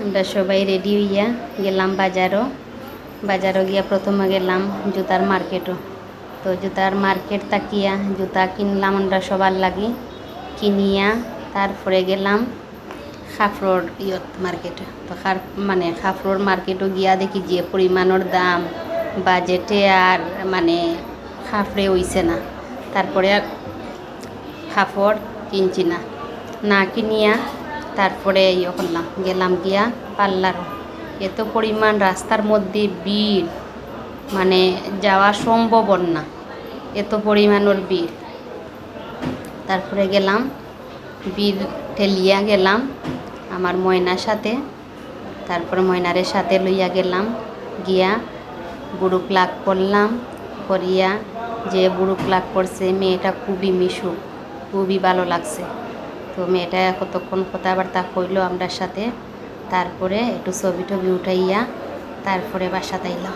আমরা সবাই রেডি হইয়া গেলাম বাজারও গিয়া প্রথমে গেলাম জুতার মার্কেটও। তো জুতার মার্কেট তাকিয়া জুতা কিনলাম আমরা সবার লাগি, কিনিয়া তারপরে গেলাম খাফরোর মার্কেটে। তো খাফরোর মার্কেটও গিয়া দেখি যে পরিমাণের দাম বাজেটে আর খাফরে হইছে না। তারপরে আর খাফড় কিনছি না কিনিয়া তারপরে করলাম, গেলাম গিয়া পার্লারও। এত পরিমাণ রাস্তার মধ্যে ভিড়, যাওয়া সম্ভব না, এত পরিমাণের ভিড়। তারপরে গেলাম ভিড় ঠেলিয়া গেলাম আমার ময়নার সাথে। তারপরে ময়নারের সাথে লইয়া গেলাম গিয়া বুড়ো প্লাগ করলাম, করিয়া যে বুড়ো প্লাগ করছে মেয়েটা খুবই মিশুক, খুবই ভালো লাগছে। তো মেয়েটা কতক্ষণ কথাবার্তা কইলো আমরার সাথে। তারপরে একটু ছবি টবি উঠাইয়া তারপরে বাসাতে আইলাম।